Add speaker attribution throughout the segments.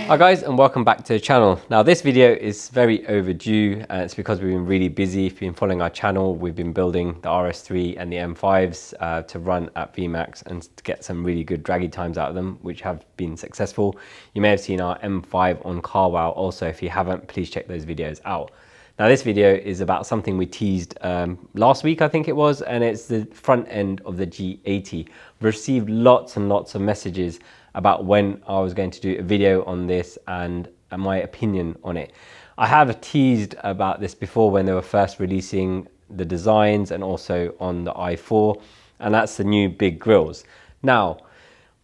Speaker 1: Hi guys, and welcome back to the channel. Now this video is very overdue, and it's because we've been really busy. If you've been following our channel, we've been building the RS3 and the M5s to run at VMAX and to get some really good draggy times out of them, which have been successful. You may have seen our M5 on CarWow also. If you haven't, please check those videos out. Now this video is about something we teased last week, I think it was, and it's the front end of the G80. We've received lots and lots of messages about when I was going to do a video on this and my opinion on it. I have teased about this before when they were first releasing the designs and also on the i4, and that's the new big grills. Now,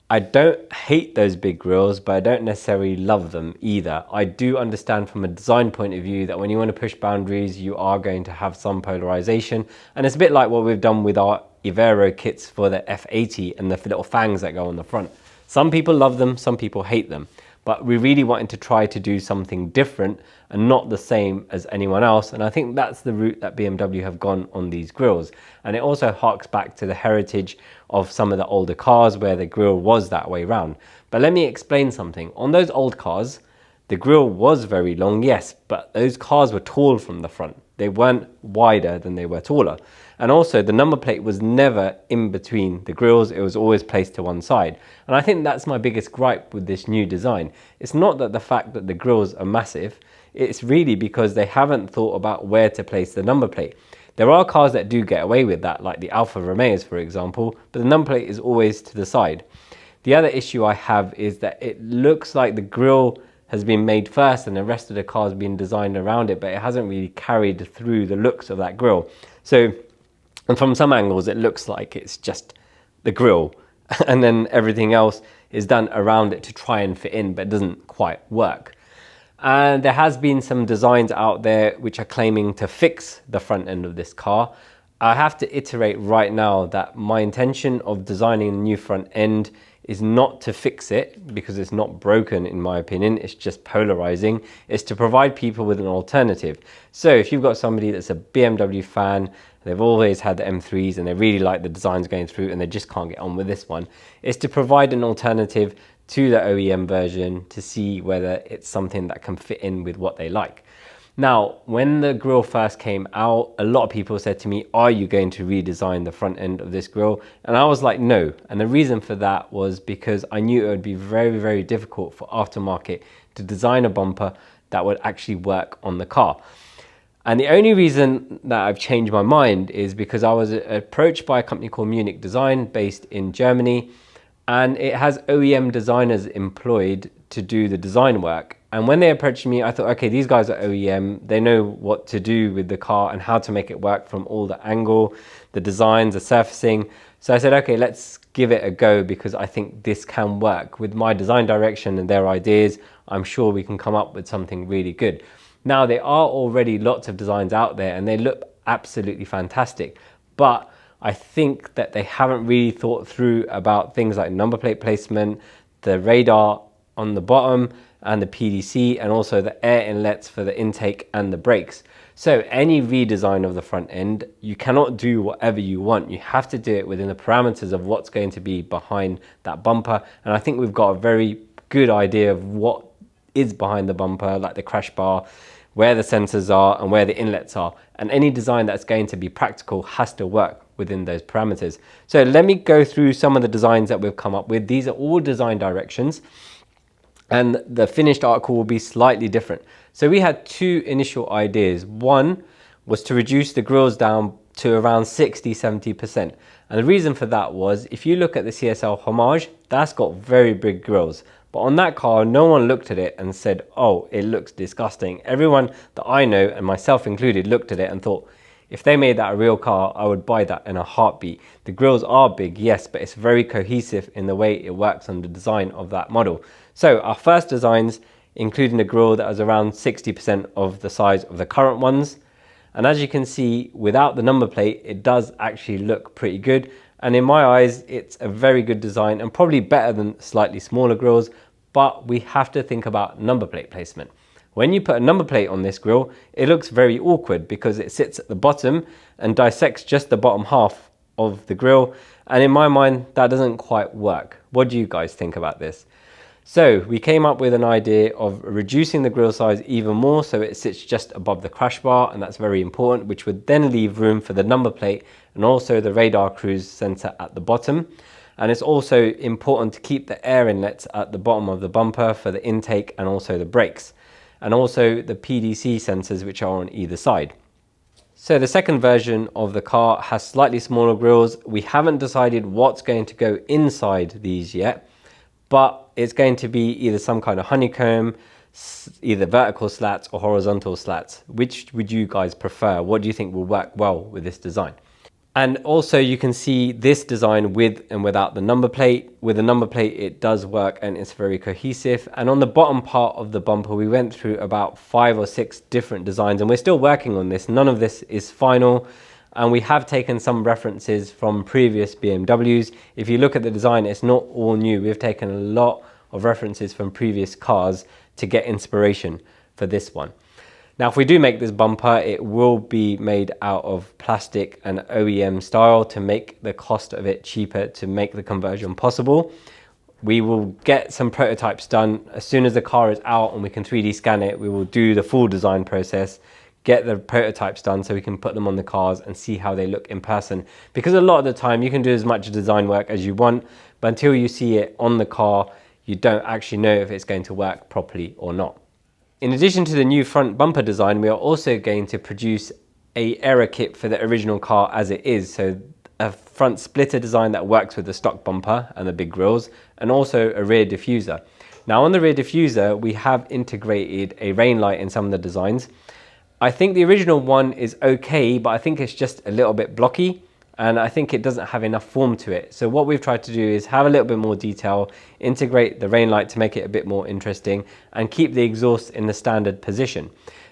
Speaker 1: I don't hate those big grills, but I don't necessarily love them either. I do understand from a design point of view that when you want to push boundaries, you are going to have some polarization. And it's a bit like what we've done with our Evaero kits for the F80 and the little fangs that go on the front. Some people love them, some people hate them. But we really wanted to try to do something different and not the same as anyone else. And I think that's the route that BMW have gone on these grills. And it also harks back to the heritage of some of the older cars where the grille was that way round. But let me explain something. On those old cars, the grille was very long, yes, but those cars were tall from the front. They weren't wider than they were taller. And also the number plate was never in between the grills, it was always placed to one side. And I think that's my biggest gripe with this new design. It's not that the fact that the grills are massive, it's really because they haven't thought about where to place the number plate. There are cars that do get away with that, like the Alfa Romeos for example, but the number plate is always to the side. The other issue I have is that it looks like the grille has been made first and the rest of the car has been designed around it, but it hasn't really carried through the looks of that grille. So, and from some angles it looks like it's just the grille and then everything else is done around it to try and fit in, but it doesn't quite work. And there has been some designs out there which are claiming to fix the front end of this car. I have to iterate right now that my intention of designing a new front end is not to fix it, because it's not broken in my opinion, it's just polarizing. It's to provide people with an alternative. So if you've got somebody that's a BMW fan, they've always had the M3s and they really like the designs going through and they just can't get on with this one, it's to provide an alternative to the OEM version to see whether it's something that can fit in with what they like. Now, when the grille first came out, a lot of people said to me, are you going to redesign the front end of this grille? And I was like, no. And the reason for that was because I knew it would be very, very difficult for aftermarket to design a bumper that would actually work on the car. And the only reason that I've changed my mind is because I was approached by a company called Munich Design based in Germany, and it has OEM designers employed to do the design work. And when they approached me, I thought, okay, these guys are OEM. They know what to do with the car and how to make it work from all the angle, the designs, the surfacing. So I said, okay, let's give it a go because I think this can work. With my design direction and their ideas, I'm sure we can come up with something really good. Now, there are already lots of designs out there and they look absolutely fantastic. But I think that they haven't really thought through about things like number plate placement, the radar on the bottom, and the PDC, and also the air inlets for the intake and the brakes. So any redesign of the front end, you cannot do whatever you want. You have to do it within the parameters of what's going to be behind that bumper. And I think we've got a very good idea of what is behind the bumper, like the crash bar, where the sensors are and where the inlets are. And any design that's going to be practical has to work within those parameters. So let me go through some of the designs that we've come up with. These are all design directions, and the finished article will be slightly different. So we had two initial ideas. One was to reduce the grills down to around 60–70%. And the reason for that was, if you look at the CSL Homage, that's got very big grills. But on that car, no one looked at it and said, oh, it looks disgusting. Everyone that I know, and myself included, looked at it and thought, if they made that a real car, I would buy that in a heartbeat. The grills are big, yes, but it's very cohesive in the way it works on the design of that model. So our first designs, including a grille that was around 60% of the size of the current ones. And as you can see, without the number plate, it does actually look pretty good. And in my eyes, it's a very good design and probably better than slightly smaller grills, but we have to think about number plate placement. When you put a number plate on this grille, it looks very awkward because it sits at the bottom and dissects just the bottom half of the grille. And in my mind, that doesn't quite work. What do you guys think about this? So we came up with an idea of reducing the grille size even more so it sits just above the crash bar, and that's very important, which would then leave room for the number plate and also the radar cruise sensor at the bottom. And it's also important to keep the air inlets at the bottom of the bumper for the intake and also the brakes, and also the PDC sensors which are on either side. So the second version of the car has slightly smaller grills. We haven't decided what's going to go inside these yet, but it's going to be either some kind of honeycomb, either vertical slats or horizontal slats. Which would you guys prefer? What do you think will work well with this design? And also you can see this design with and without the number plate. With the number plate it does work and it's very cohesive. And on the bottom part of the bumper we went through about 5 or 6 different designs, and we're still working on this. None of this is final, and we have taken some references from previous BMWs. If you look at the design, it's not all new. We've taken a lot of references from previous cars to get inspiration for this one. Now, if we do make this bumper, it will be made out of plastic and OEM style to make the cost of it cheaper, to make the conversion possible. We will get some prototypes done. As soon as the car is out and we can 3D scan it, we will do the full design process, get the prototypes done so we can put them on the cars and see how they look in person. Because a lot of the time you can do as much design work as you want, but until you see it on the car, you don't actually know if it's going to work properly or not. In addition to the new front bumper design, we are also going to produce a error kit for the original car as it is. So a front splitter design that works with the stock bumper and the big grills, and also a rear diffuser. Now on the rear diffuser, we have integrated a rain light in some of the designs. I think the original one is okay, but I think it's just a little bit blocky, and I think it doesn't have enough form to it. So what we've tried to do is have a little bit more detail, integrate the rain light to make it a bit more interesting, and keep the exhaust in the standard position.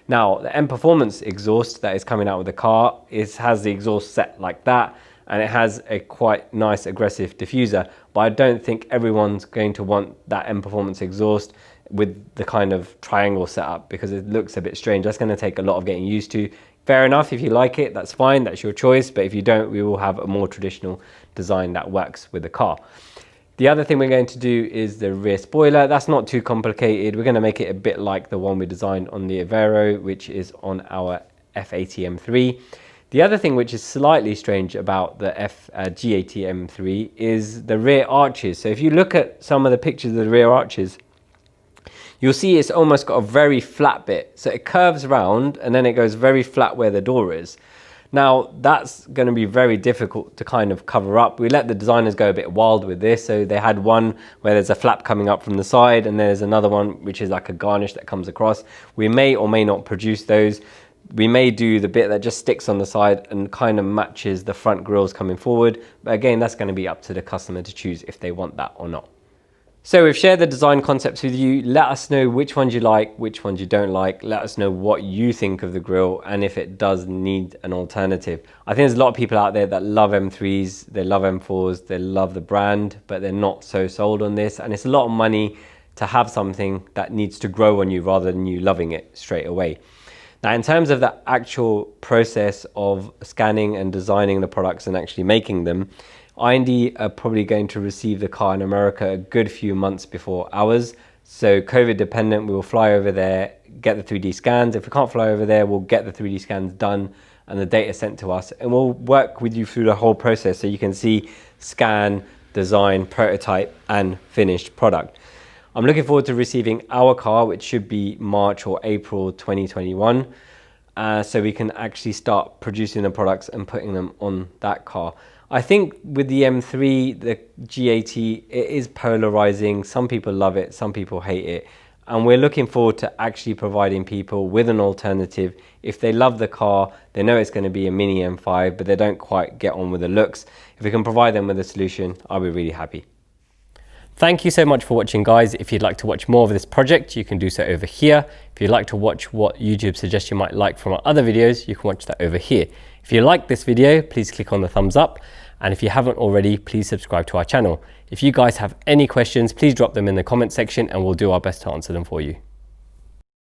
Speaker 1: Now, the M Performance exhaust that is coming out with the car has the exhaust set like that, and it has a quite nice aggressive diffuser, but I don't think everyone's going to want that M Performance exhaust with the kind of triangle setup because it looks a bit strange. That's going to take a lot of getting used to. Fair enough, if you like it, that's fine, that's your choice, but if you don't, we will have a more traditional design that works with the car. The other thing we're going to do is the rear spoiler. That's not too complicated. We're going to make it a bit like the one we designed on the Evaero, which is on our F80 M3. The other thing which is slightly strange about the G80 M3 is the rear arches. So if you look at some of the pictures of the rear arches, you'll see it's almost got a very flat bit. So it curves around and then it goes very flat where the door is. Now that's going to be very difficult to kind of cover up. We let the designers go a bit wild with this. So they had one where there's a flap coming up from the side, and there's another one which is like a garnish that comes across. We may or may not produce those. We may do the bit that just sticks on the side and kind of matches the front grills coming forward. But again, that's going to be up to the customer to choose if they want that or not. So we've shared the design concepts with you. Let us know which ones you like, which ones you don't like. Let us know what you think of the grille and if it does need an alternative. I think there's a lot of people out there that love M3s, they love M4s, they love the brand, but they're not so sold on this. And it's a lot of money to have something that needs to grow on you rather than you loving it straight away. Now, in terms of the actual process of scanning and designing the products and actually making them, I&D are probably going to receive the car in America a good few months before ours. So COVID dependent, we will fly over there, get the 3D scans. If we can't fly over there, we'll get the 3D scans done and the data sent to us, and we'll work with you through the whole process so you can see scan, design, prototype and finished product. I'm looking forward to receiving our car, which should be March or April 2021, so we can actually start producing the products and putting them on that car. I think with the M3, the G80, it is polarizing. Some people love it, some people hate it. And we're looking forward to actually providing people with an alternative. If they love the car, they know it's going to be a mini M5, but they don't quite get on with the looks. If we can provide them with a solution, I'll be really happy. Thank you so much for watching, guys. If you'd like to watch more of this project, you can do so over here. If you'd like to watch what YouTube suggests you might like from our other videos, you can watch that over here. If you like this video, please click on the thumbs up. And if you haven't already, please subscribe to our channel. If you guys have any questions, please drop them in the comment section and we'll do our best to answer them for you.